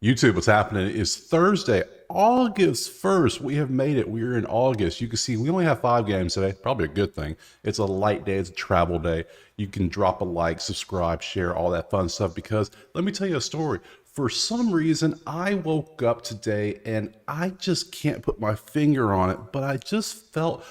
YouTube, what's happening is Thursday, August 1st. We have made it. We're in August. You can see we only have 5 games today. Probably a good thing. It's a light day. It's a travel day. You can drop a like, subscribe, share, all that fun stuff because let me tell you a story. For some reason, I woke up today and I just can't put my finger on it, but I just felt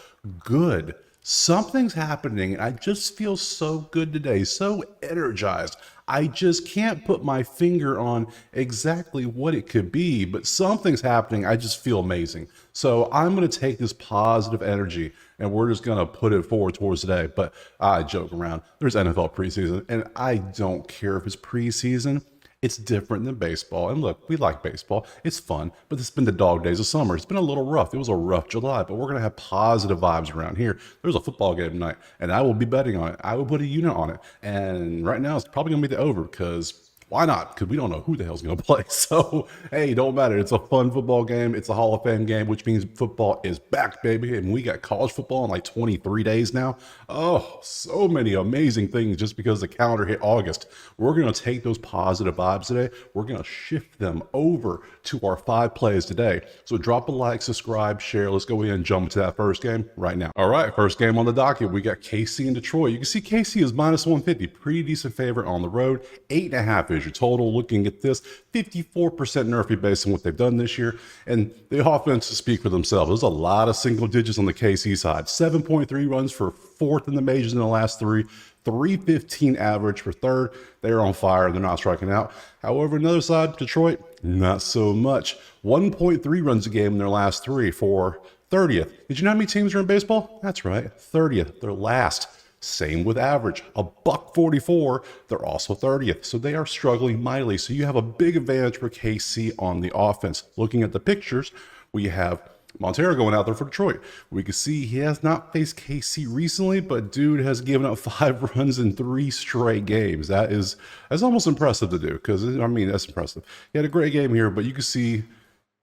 good. Something's happening and I just feel so good today, so energized. I just can't put my finger on exactly what it could be, but something's happening. I just feel amazing. So I'm going to take this positive energy and we're just going to put it forward towards today. But I joke around. There's NFL preseason and I don't care if it's preseason. It's different than baseball. And look, we like baseball. It's fun, but it's been the dog days of summer. It's been a little rough. It was a rough July, but we're going to have positive vibes around here. There's a football game tonight, and I will be betting on it. I will put a unit on it. And right now, it's probably going to be the over because why not? Because we don't know who the hell's going to play. So, hey, don't matter. It's a fun football game. It's a Hall of Fame game, which means football is back, baby. And we got college football in like 23 days now. Oh, so many amazing things just because the calendar hit August. We're going to take those positive vibes today. We're going to shift them over to our 5 plays today. So drop a like, subscribe, share. Let's go in and jump into that first game right now. All right, first game on the docket. We got KC and Detroit. You can see KC is minus 150. Pretty decent favorite on the road. 8.5 is your total. Looking at this, 54% Nerfy based on what they've done this year. And the offenses speak for themselves. There's a lot of single digits on the KC side. 7.3 runs for 4th in the majors in the last 3. 315 average for 3rd. They're on fire. They're not striking out. However, another side, Detroit, not so much. 1.3 runs a game in their last 3 for 30th. Did you know how many teams are in baseball? That's right, 30th. They're last. Same with average. $1.44. They're also 30th. So they are struggling mightily. So you have a big advantage for KC on the offense. Looking at the pictures, we have Montero going out there for Detroit. We can see he has not faced KC recently, but dude has given up 5 runs in 3 straight games. That's almost impressive to do because, I mean, that's impressive. He had a great game here, but you can see,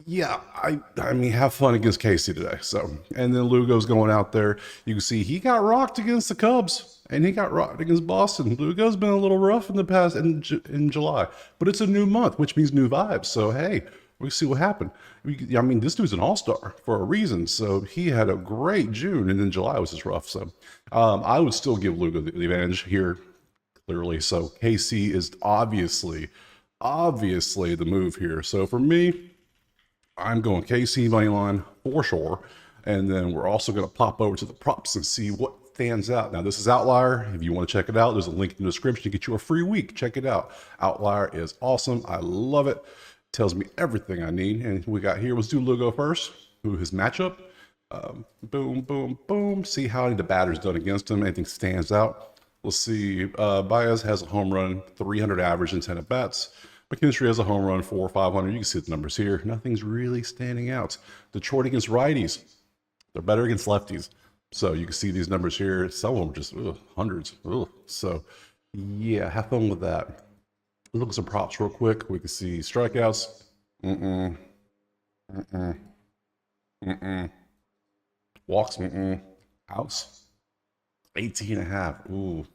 yeah, I mean, have fun against KC today. So, and then Lugo's going out there. You can see he got rocked against the Cubs and he got rocked against Boston. Lugo's been a little rough in the past in July, but it's a new month, which means new vibes. So, hey, we'll see what happened. I mean, this dude's an all-star for a reason. So he had a great June, and then July was just rough. So I would still give Lugo the advantage here, clearly. So KC is obviously the move here. So for me, I'm going KC money line for sure. And then we're also going to pop over to the props and see what stands out. Now, this is Outlier. If you want to check it out, there's a link in the description to get you a free week. Check it out. Outlier is awesome. I love it. Tells me everything I need. And we got here, let's do Lugo first, who his matchup. Boom, boom, boom. See how the batter's done against him. Anything stands out. Let's see. Baez has a home run, 300 average in 10 at bats. McKinstry has a home run, 4 or 500. You can see the numbers here. Nothing's really standing out. Detroit against righties. They're better against lefties. So you can see these numbers here. Some of them just hundreds. So yeah, have fun with that. Look at some props real quick. We can see strikeouts. Walks. Outs. 18.5. Ooh.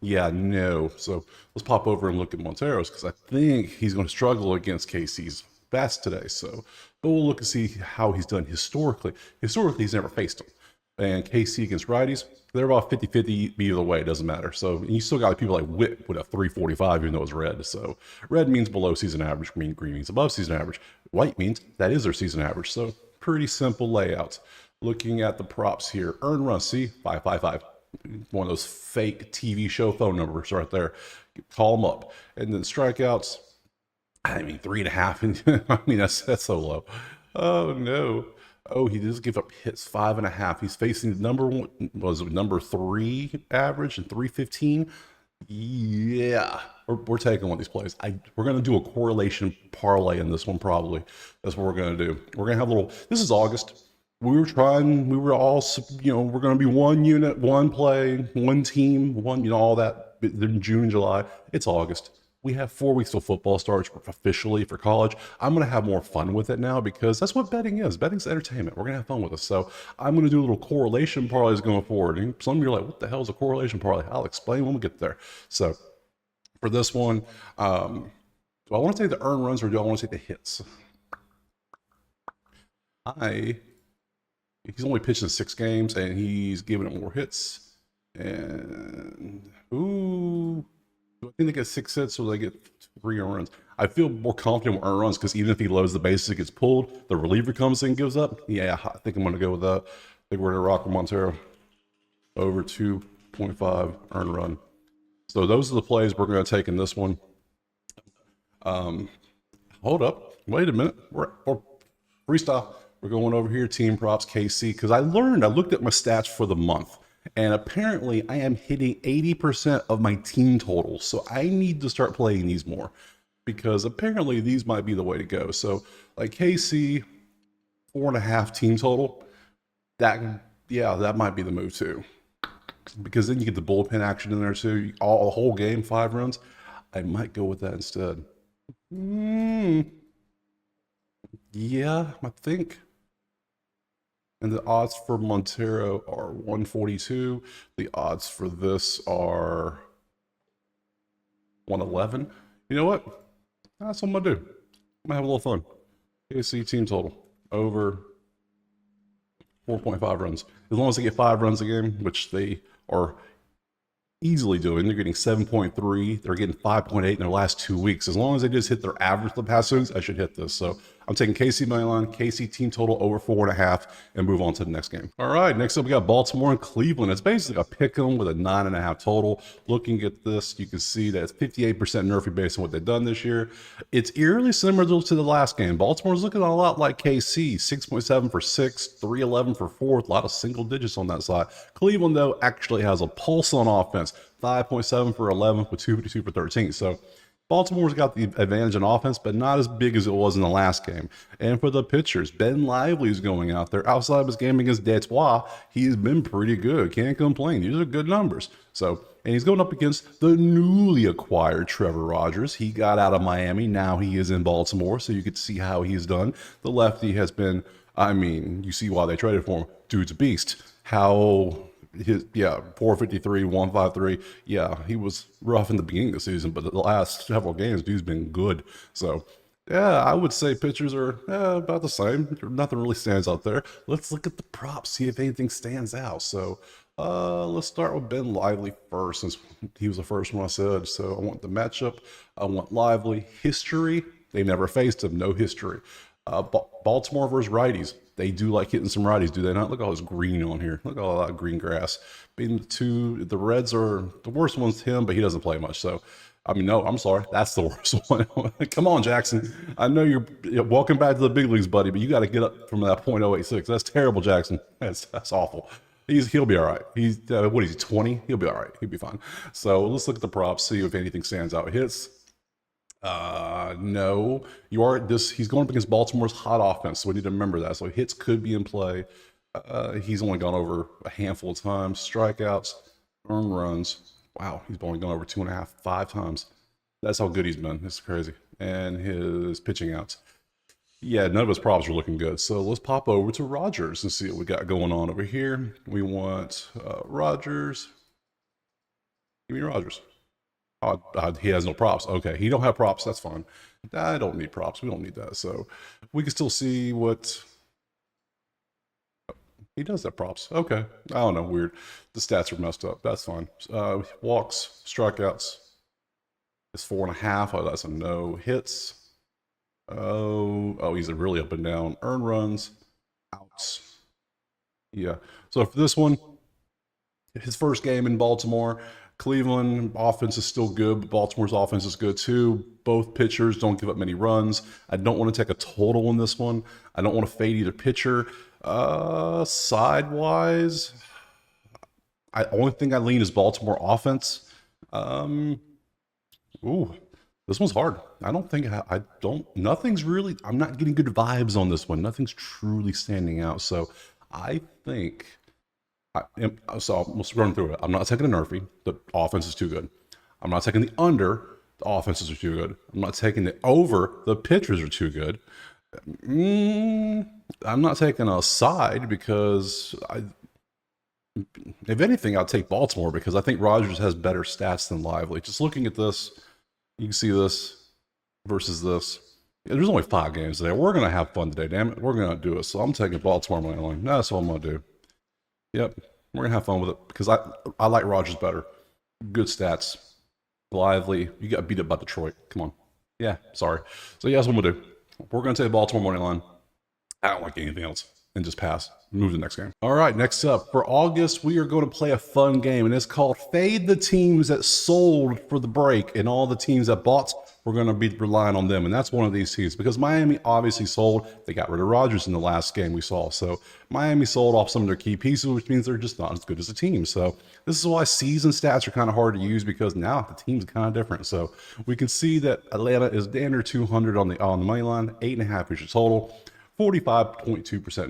Yeah, no. So let's pop over and look at Montero's because I think he's going to struggle against KC's best today. So, but we'll look and see how he's done historically. Historically, he's never faced him. And KC against righties, they're about 50-50 either way. It doesn't matter. So you still got people like Witt with a 345, even though it's red. So red means below season average. Green means above season average. White means that is their season average. So pretty simple layouts. Looking at the props here, earned run, see 555. One of those fake TV show phone numbers right there. Call them up. And then strikeouts, I mean 3.5. I mean that's so low. Oh no. Oh, he does give up hits 5.5. He's facing number 3 average and 315. Yeah, we're taking one of these plays. We're going to do a correlation parlay in this one probably. That's what we're going to do. We're going to have a little. This is August. We were all, we're going to be one unit, one play, one team, all that. In June, July. It's August. We have 4 weeks till football starts officially for college. I'm going to have more fun with it now because that's what betting is. Betting's entertainment. We're going to have fun with it. So I'm going to do a little correlation parlays going forward. And some of you are like, what the hell is a correlation parlay? I'll explain when we get there. So for this one, Do I want to take the earned runs or do I want to take the hits? He's only pitched in 6 games and he's giving it more hits. And do I think they get 6 hits or they get 3 earned runs? I feel more confident with earned runs because even if he loads the bases, it gets pulled, the reliever comes in and gives up. Yeah, I think I'm going to go with that. I think we're going to rock with Montero over 2.5 earned run. So those are the plays we're going to take in this one. Hold up. Wait a minute. We're freestyle. We're going over here, team props, KC, because I looked at my stats for the month, and apparently I am hitting 80% of my team totals. So I need to start playing these more because apparently these might be the way to go. So like KC, 4.5 team total, that might be the move too. Because then you get the bullpen action in there too. All the whole game, 5 runs. I might go with that instead. Yeah, I think. And the odds for Montero are 142. The odds for this are 111. You know what? That's what I'm gonna do. I'm gonna have a little fun. KC team total over 4.5 runs. As long as they get 5 runs a game, which they are easily doing. They're getting 7.3. They're getting 5.8 in their last 2 weeks. As long as they just hit their average the past 2 weeks, I should hit this. So I'm taking KC money line, KC team total over 4.5, and move on to the next game. All right, next up we got Baltimore and Cleveland. It's basically a pick 'em with a 9.5 total. Looking at this, you can see that it's 58% Nerfy based on what they've done this year. It's eerily similar to the last game. Baltimore's looking a lot like KC, 6.7 for 6, 311 for 4, a lot of single digits on that side. Cleveland, though, actually has a pulse on offense, 5.7 for 11 with 252 for 13. So Baltimore's got the advantage in offense, but not as big as it was in the last game. And for the pitchers, Ben Lively's going out there. Outside of his game against Detroit, he's been pretty good. Can't complain. These are good numbers. So, and he's going up against the newly acquired Trevor Rogers. He got out of Miami. Now he is in Baltimore, so you get to see how he's done. The lefty has been, I mean, you see why they traded for him. Dude's a beast. How... 453, 153. Yeah, he was rough in the beginning of the season, but the last several games, dude's been good. So, yeah, I would say pitchers are about the same. Nothing really stands out there. Let's look at the props, see if anything stands out. So, let's start with Ben Lively first, since he was the first one I said. So, I want the matchup. I want Lively. History, they never faced him. No history. Baltimore versus righties. They do like hitting some righties, do they not? Look at all this green on here. Look at all that green grass. Being the Reds are the worst one's him, but he doesn't play much. So, I mean, no, I'm sorry. That's the worst one. Come on, Jackson. I know you're welcome back to the big leagues, buddy, but you got to get up from that .086. That's terrible, Jackson. That's awful. He'll be all right. He's what is he, 20? He'll be all right. He'll be fine. So let's look at the props, see if anything stands out. Hits. No, he's going up against Baltimore's hot offense, so we need to remember that. So hits could be in play. He's only gone over a handful of times. Strikeouts, earned runs. Wow, he's only gone over 2.5, 5 times. That's how good he's been. It's crazy. And his pitching outs. Yeah, none of his props are looking good. So let's pop over to Rogers and see what we got going on over here. We want Rogers. Give me Rogers. He has no props. Okay, he don't have props. That's fine. I don't need props. We don't need that. So we can still see what he does have props. Okay, I don't know. Weird. The stats are messed up. That's fine. Walks, strikeouts. It's 4.5. Oh, that's a no. Hits. Oh, he's a really up and down. Earned runs, outs. Yeah. So for this one, his first game in Baltimore. Cleveland offense is still good, but Baltimore's offense is good too. Both pitchers don't give up many runs. I don't want to take a total in this one. I don't want to fade either pitcher. Sidewise, only thing I lean is Baltimore offense. This one's hard. Nothing's really, I'm not getting good vibes on this one. Nothing's truly standing out. So I think... So let's run through it. I'm not taking a Nerfy. The offense is too good. I'm not taking the under. The offenses are too good. I'm not taking the over. The pitchers are too good. I'm not taking a side because if anything, I'll take Baltimore because I think Rogers has better stats than Lively. Just looking at this, you can see this. versus this. Yeah, there's only 5 games today. We're going to have fun today, damn it. We're going to do it. So I'm taking Baltimore money line. That's what I'm going to do. Yep. We're going to have fun with it because I like Rodgers better. Good stats. Lively. You got beat up by Detroit. Come on. Yeah, sorry. So yeah, that's what I'm going to do. We're going to take Baltimore money line. I don't like anything else. And just pass. Move to the next game. All right, next up. For August, we are going to play a fun game, and it's called Fade the Teams That Sold for the Break, and all the teams that bought, we're going to be relying on them, and that's one of these teams, because Miami obviously sold. They got rid of Rodgers in the last game we saw, so Miami sold off some of their key pieces, which means they're just not as good as a team. So this is why season stats are kind of hard to use, because now the team's kind of different. So we can see that Atlanta is under 200 on the money line, 8.5 inches total. 45.2%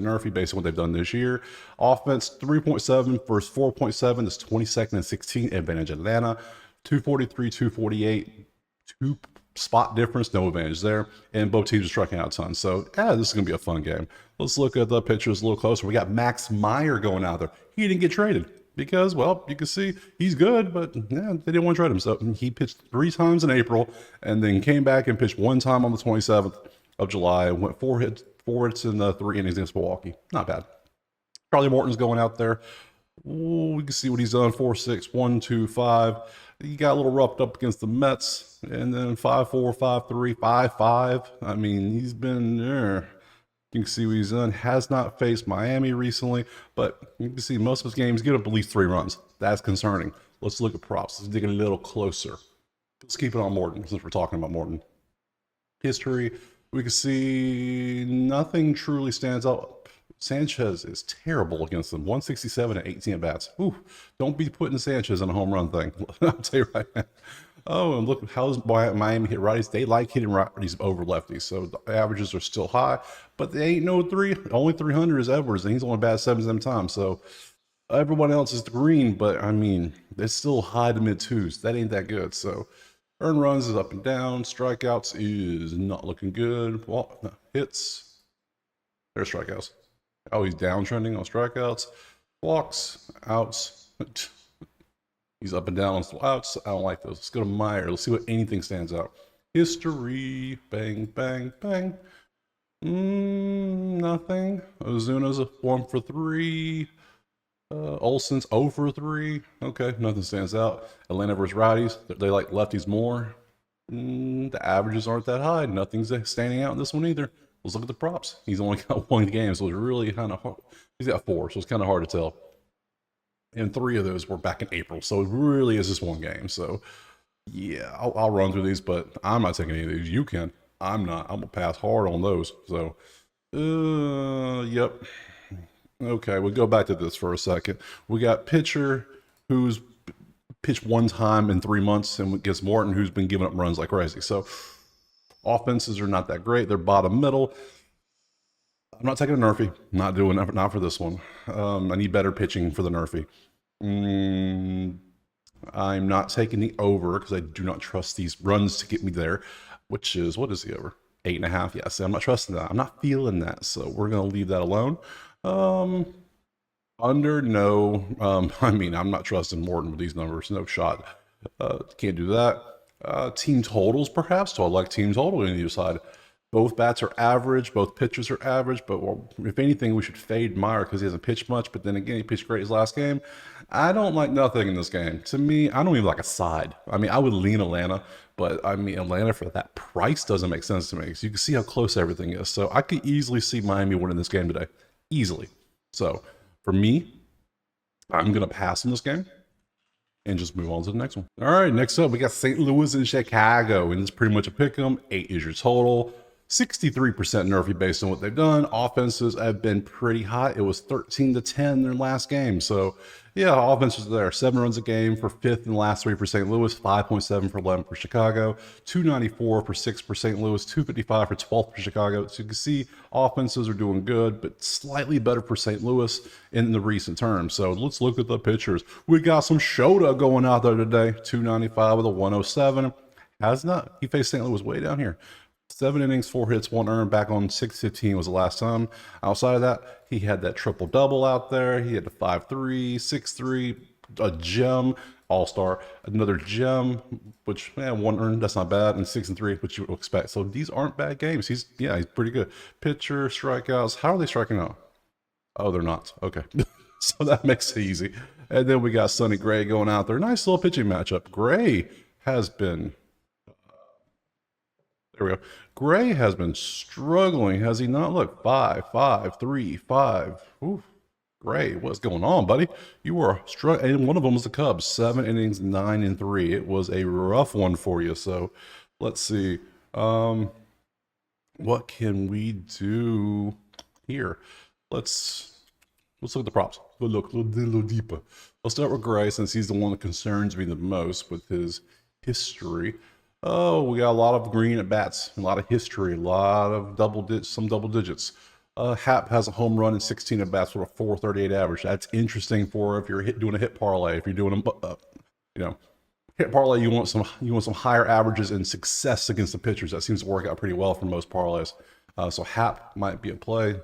Nerfy based on what they've done this year. Offense 3.7 versus 4.7. That's 22nd and 16 advantage Atlanta. 243, 248, 2 spot difference, no advantage there. And both teams are striking out a ton. So yeah, this is going to be a fun game. Let's look at the pictures a little closer. We got Max Meyer going out there. He didn't get traded because, well, you can see he's good, but yeah, they didn't want to trade him. So he pitched 3 times in April and then came back and pitched 1 time on the 27th of July and went 4 hits in the 3 innings against Milwaukee. Not bad. Charlie Morton's going out there. Ooh, we can see what he's done. 4-6, 1-2-5. He got a little roughed up against the Mets, and then 5-4, 5-3, 5-5. I mean, he's been there. You can see what he's done. Has not faced Miami recently, but you can see most of his games give up at least 3 runs. That's concerning. Let's look at props. Let's dig a little closer. Let's keep it on Morton since we're talking about Morton. History. We can see nothing truly stands out. Sanchez is terrible against them. 167 and 18 at bats. Ooh, don't be putting Sanchez in a home run thing. I'll tell you right now. Oh, and look how's Miami hit righties. They like hitting righties over lefties, so the averages are still high. But they ain't no 3. Only 300 is Edwards, and he's only batted 7 times. So everyone else is green, but I mean, it's still high to mid 2s. That ain't that good. So. Earned runs is up and down. Strikeouts is not looking good. Well, no, hits. There's strikeouts. Oh, he's downtrending on strikeouts. Walks, outs. He's up and down on outs. I don't like those. Let's go to Meyer. Let's see what anything stands out. History. Bang, bang, bang. Nothing. Ozuna's a 1 for 3. Olsen's 0 for 3. Okay, nothing stands out. Atlanta versus righties. They like lefties more. The averages aren't that high. Nothing's standing out in this one either. Let's look at the props. He's only got 1 game, so it's really kind of hard. He's got 4, so it's kind of hard to tell. And 3 of those were back in April, so it really is just 1 game. So yeah, I'll run through these, but I'm not taking any of these. You can. I'm not. I'm gonna pass hard on those. So, yep. Okay, we'll go back to this for a second. We got pitcher who's pitched 1 time in 3 months, and gets Morton, who's been giving up runs like crazy. So offenses are not that great. They're bottom middle. I'm not taking a Nerfy. Not doing that. Not for this one. I need better pitching for the Nerfy. I'm not taking the over because I do not trust these runs to get me there. Which is, what is the over? 8.5. Yeah, see, I'm not trusting that. I'm not feeling that. So we're gonna leave that alone. Under, no. I mean, I'm not trusting Morton with these numbers. No shot. Can't do that. Team totals, perhaps. So I like team total on either side. Both bats are average. Both pitchers are average. But well, if anything, we should fade Meyer because he hasn't pitched much. But then again, he pitched great his last game. I don't like nothing in this game. To me, I don't even like a side. I mean, I would lean Atlanta. But I mean, Atlanta for that price doesn't make sense to me. Because you can see how close everything is. So I could easily see Miami winning this game today. Easily. So for me, I'm going to pass in this game and just move on to the next one. All right, next up, we got St. Louis and Chicago, and it's pretty much a pick 'em. 8 is your total. 63% Nerfy based on what they've done. Offenses have been pretty hot. It was 13-10 in their last game. So, yeah, offenses are there. 7 runs a game for 5th in the last 3 for St. Louis, 5.7 for 11 for Chicago, 294 for 6 for St. Louis, 255 for 12 for Chicago. So you can see offenses are doing good, but slightly better for St. Louis in the recent terms. So let's look at the pitchers. We got some Shota going out there today. 295 with a 107. Has not. He faced St. Louis way down here. 7 innings, 4 hits, 1 earned. Back on 6-15 was the last time. Outside of that, he had that triple double out there. He had the 5-3, 6-3, a gem. all-star. Another gem, which, one earned, that's not bad, and 6-3, which you would expect. So these aren't bad games. He's pretty good. Pitcher, strikeouts. How are they striking out? Oh, they're not. Okay. So that makes it easy. And then we got Sonny Gray going out there. Nice little pitching matchup. Gray has been, there we go. Gray has been struggling, has he not? Look, 5, 5, 3, 5. Ooh, Gray, what's going on, buddy? You were struggling, and one of them was the Cubs. 7 innings, 9-3. It was a rough one for you. So let's see. What can we do here? Let's look at the props. We'll look a little deeper. Let's start with Gray, since he's the one that concerns me the most with his history. Oh, we got a lot of green at bats, a lot of history, a lot of some double digits. Hap has a home run and 16 at bats with a 438 average. That's interesting for if you're doing a hit parlay. If you're doing a hit parlay, you want some higher averages and success against the pitchers. That seems to work out pretty well for most parlays. So Hap might be a play.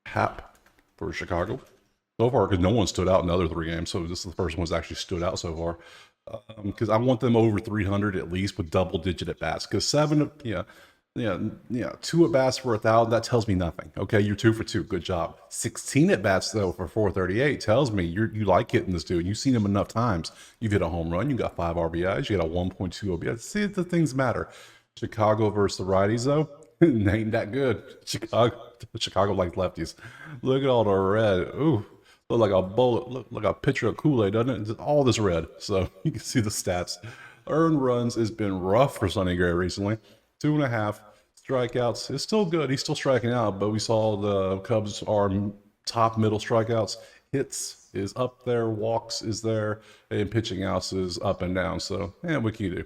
Hap for Chicago so far, because no one stood out in the other 3 games. So this is the first one that's actually stood out so far. Because I want them over 300 at least with double-digit at bats. Because 2 at bats for 1,000, that tells me nothing. Okay, you're 2 for 2, good job. 16 at bats though for 438 tells me you like hitting this dude. You've seen him enough times. You've hit a home run. You got 5 RBIs. You got a 1.2 OBS. See, the things matter. Chicago versus the righties though, ain't that good. Chicago like lefties. Look at all the red. Ooh. Look like a bowl, look like a pitcher of Kool-Aid, doesn't it? It's all this red. So you can see the stats. Earned runs has been rough for Sonny Gray recently. 2.5 strikeouts. It's still good. He's still striking out, but we saw the Cubs are top middle strikeouts. Hits is up there, walks is there, and pitching outs is up and down. So, what can you do?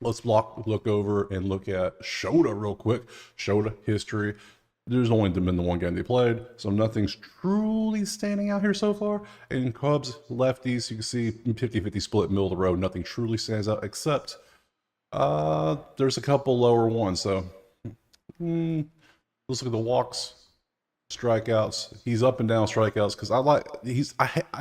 Let's look over and look at Shota real quick. Shota history. There's only been the 1 game they played, so nothing's truly standing out here so far. And Cubs, lefties, you can see 50-50 split, middle of the road. Nothing truly stands out, except there's a couple lower ones. So let's look at the walks, strikeouts. He's up and down strikeouts because I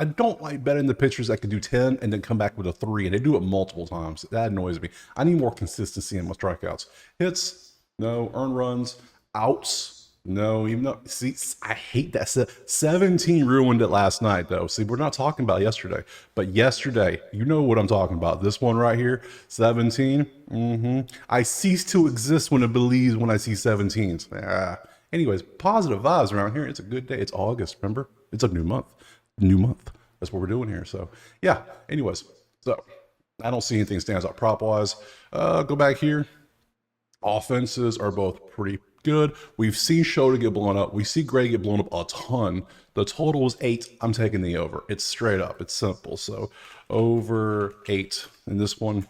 don't like betting the pitchers that can do 10 and then come back with a 3, and they do it multiple times. That annoys me. I need more consistency in my strikeouts. Hits, no. Earned runs, outs. No, even though, see, I hate that. 17 ruined it last night, though. See, we're not talking about yesterday, but yesterday, you know what I'm talking about. This one right here, 17. I cease to exist when it believes when I see 17s. Anyways, positive vibes around here. It's a good day. It's August, remember? It's a new month. New month. That's what we're doing here. So, yeah. Anyways, so I don't see anything stands out prop-wise. Go back here. Offenses are both pretty good. We've seen Shota get blown up. We see Gray get blown up a ton. The total is 8. I'm taking the over. It's straight up. It's simple. So over 8 in this one.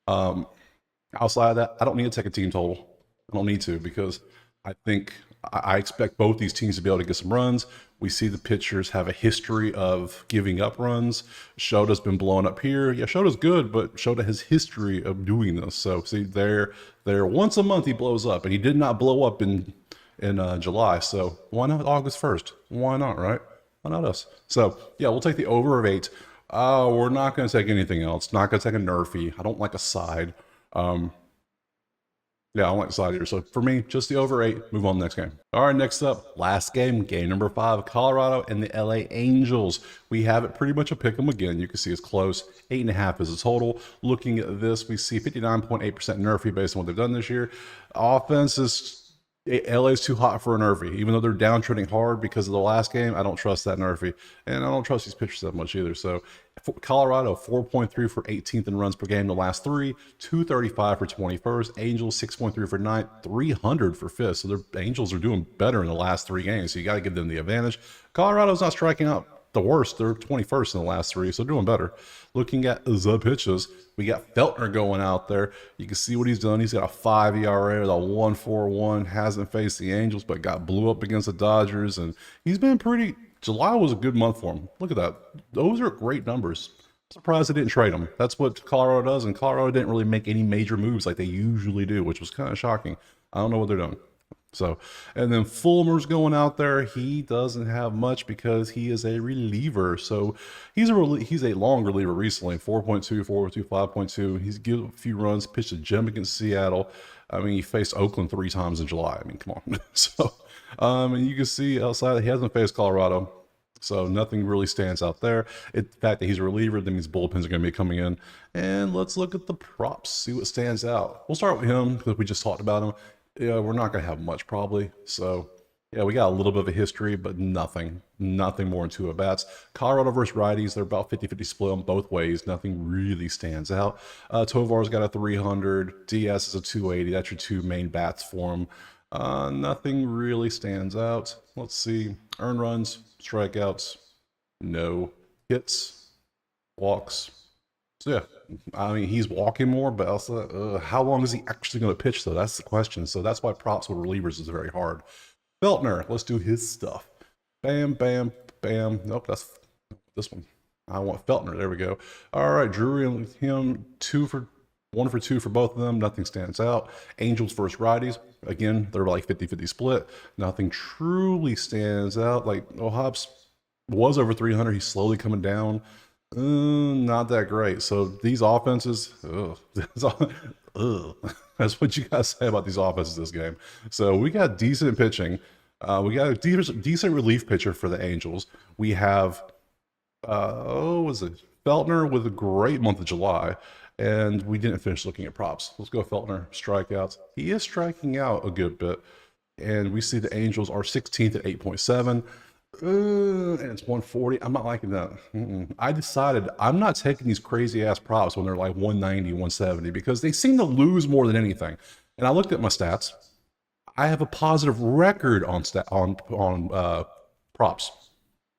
Outside of that, I don't need to take a team total. I don't need to, because I think I expect both these teams to be able to get some runs. We see the pitchers have a history of giving up runs. Shota's been blown up here. Yeah, Shota's good, but Shota has history of doing this. So see, there once a month he blows up, and he did not blow up in July. So why not August 1st? Why not, right? Why not us? So yeah, we'll take the over of 8. We're not going to take anything else. Not going to take a nerfy. I don't like a side. Yeah, I like the side here. So for me, just the over 8. Move on to the next game. All right, next up, last game number 5, Colorado and the LA Angels. We have it pretty much a pick 'em again. You can see it's close. 8.5 is the total. Looking at this, we see 59.8% nerfy based on what they've done this year. Offense is LA's too hot for a nerfy, even though they're downtrending hard because of the last game. I don't trust that nerfy, and I don't trust these pitchers that much either. So Colorado 4.3 for 18th in runs per game the last 3, 235 for 21st. Angels 6.3 for 9th, 300 for 5th. So the Angels are doing better in the last 3 games. So you got to give them the advantage. Colorado's not striking out the worst. They're 21st in the last 3, so they're doing better. Looking at the pitches, we got Feltner going out there. You can see what he's done. He's got a 5 ERA with a 1.41. Hasn't faced the Angels, but got blew up against the Dodgers, and he's been pretty. July was a good month for him. Look at that. Those are great numbers. Surprised they didn't trade him. That's what Colorado does, and Colorado didn't really make any major moves like they usually do, which was kind of shocking. I don't know what they're doing. So, and then Fulmer's going out there. He doesn't have much because he is a reliever. So he's a long reliever recently, 4.2, 4.2, 5.2. He's given a few runs, pitched a gem against Seattle. I mean, he faced Oakland 3 times in July. I mean, come on. So, and you can see outside he hasn't faced Colorado. So nothing really stands out there. The fact that he's a reliever, that means bullpens are going to be coming in. And let's look at the props, see what stands out. We'll start with him because we just talked about him. Yeah, we're not going to have much probably. So yeah, we got a little bit of a history, but nothing more than 2 at-bats. Colorado versus righties, they're about 50-50 split on both ways. Nothing really stands out. Tovar's got a 300. Diaz is a 280. That's your 2 main bats for him. Nothing really stands out. Let's see. Earned runs, strikeouts, no. Hits, walks. So yeah, I mean, he's walking more, but also, how long is he actually going to pitch, though? That's the question. So that's why props with relievers is very hard. Feltner, let's do his stuff. Bam, bam, bam. Nope, that's this one. I want Feltner. There we go. All right, Drury and him, 1 for 2 for both of them. Nothing stands out. Angels versus righties. Again, they're like 50-50 split. Nothing truly stands out. Like, Hobbs was over 300. He's slowly coming down. Not that great. So these offenses, that's what you guys say about these offenses this game. So we got decent pitching. We got a decent relief pitcher for the Angels. We have, was it Feltner with a great month of July, and we didn't finish looking at props. Let's go Feltner, strikeouts. He is striking out a good bit, and we see the Angels are 16th at 8.7. And it's 140. I'm not liking that. I decided I'm not taking these crazy ass props when they're like 190, 170 because they seem to lose more than anything. And I looked at my stats. I have a positive record on props.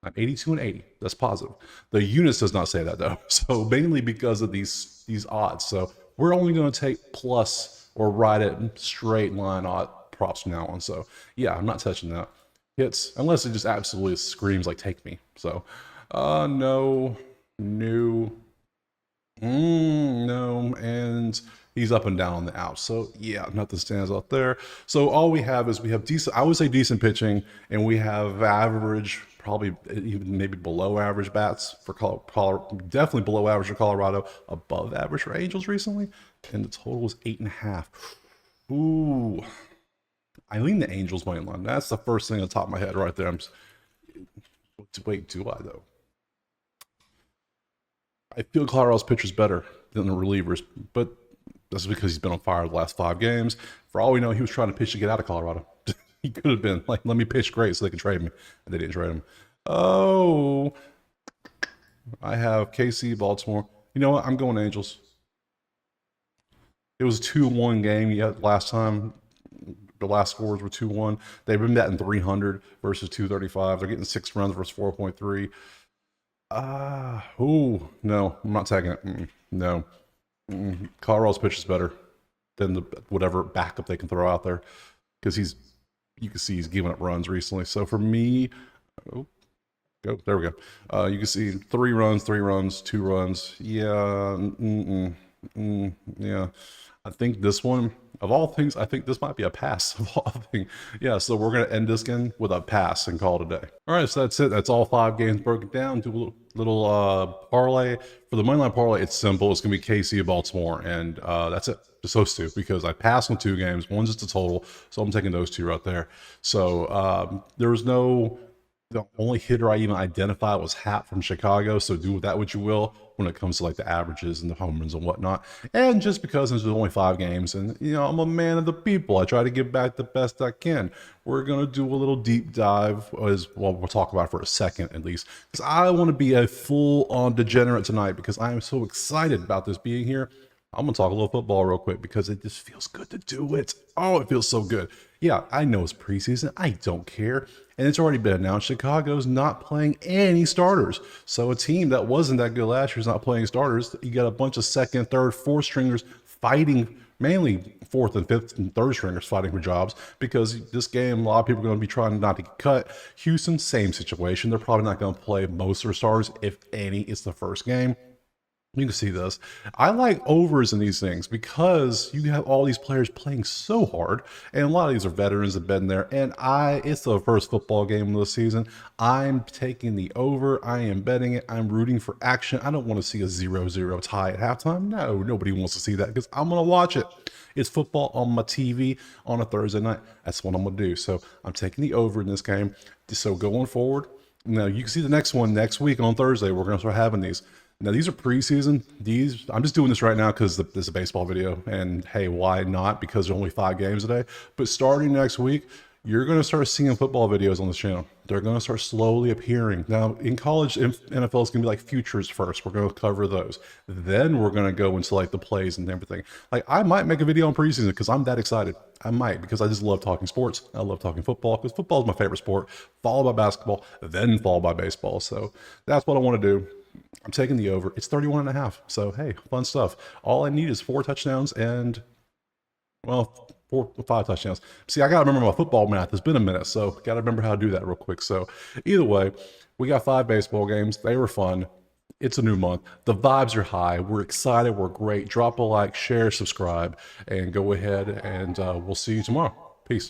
I'm 82 and 80. That's positive. The units does not say that though. So mainly because of these odds. So we're only going to take plus or right at straight line odd props from now on. So yeah, I'm not touching that. Hits, unless it just absolutely screams like take me. So no, and he's up and down on the outs. So yeah, nothing stands out there. So all we have is decent, I would say decent pitching, and we have average, probably even maybe below average bats for Colorado, definitely below average for Colorado, above average for Angels recently, and the total is 8.5. Ooh. I lean the Angels money line. That's the first thing on the top of my head right there. Wait, do I though? I feel Colorado's pitcher's better than the relievers, but that's because he's been on fire the last 5 games. For all we know, he was trying to pitch to get out of Colorado. He could have been like, let me pitch great so they can trade me. And they didn't trade him. Oh, I have KC, Baltimore. You know what? I'm going Angels. It was a 2-1 game yet last time. The last scores were 2-1. They've been batting 300 versus 235. They're getting 6 runs versus 4.3. No, I'm not taking it. No. Colorado's pitch is better than whatever backup they can throw out there because you can see he's giving up runs recently. So for me, there we go. You can see 3 runs, 2 runs. Yeah, yeah. I think this one, of all things, I think this might be a pass of all things. Yeah, so we're going to end this game with a pass and call it a day. All right, so that's it. That's all 5 games broken down. Do a little parlay. For the moneyline parlay, it's simple. It's going to be KC of Baltimore, and that's it. Just those 2, because I passed on 2 games. One's just a total, so I'm taking those 2 right there. So there was the only hitter I even identified was Happ from Chicago, so do with that what you will when it comes to like the averages and the home runs and whatnot. And just because there's only 5 games, and I'm a man of the people, I try to give back the best I can. We're gonna do a little deep dive, as well. We'll talk about it for a second at least, because I want to be a full-on degenerate tonight because I am so excited about this being here. I'm going to talk a little football real quick because it just feels good to do it. Oh, it feels so good. Yeah, I know it's preseason. I don't care. And it's already been announced Chicago's not playing any starters. So a team that wasn't that good last year is not playing starters. You got a bunch of second, third, fourth stringers fighting, mainly fourth and fifth and third stringers fighting for jobs, because this game, a lot of people are going to be trying not to get cut. Houston, same situation. They're probably not going to play most of their stars, if any. It's the first game. You can see this. I like overs in these things because you have all these players playing so hard, and a lot of these are veterans that have been there. And it's the first football game of the season. I'm taking the over. I am betting it. I'm rooting for action. I don't want to see a 0-0 tie at halftime. No, nobody wants to see that because I'm going to watch it. It's football on my TV on a Thursday night. That's what I'm going to do. So I'm taking the over in this game. So going forward, now you can see the next one next week on Thursday. We're going to start having these. Now these are preseason. These I'm just doing this right now because this is a baseball video, and hey, why not? Because there's only 5 games a day. But starting next week, you're going to start seeing football videos on this channel. They're going to start slowly appearing. Now in college, NFL is going to be like futures first. We're going to cover those. Then we're going to go into like the plays and everything. Like I might make a video on preseason because I'm that excited. I might because I just love talking sports. I love talking football because football is my favorite sport, followed by basketball, then followed by baseball. So that's what I want to do. I'm taking the over. It's 31.5. So, hey, fun stuff. All I need is 4 touchdowns and, well, 4 or 5 touchdowns. See, I got to remember my football math. It's been a minute, so got to remember how to do that real quick. So, either way, we got 5 baseball games. They were fun. It's a new month. The vibes are high. We're excited. We're great. Drop a like, share, subscribe, and go ahead, and we'll see you tomorrow.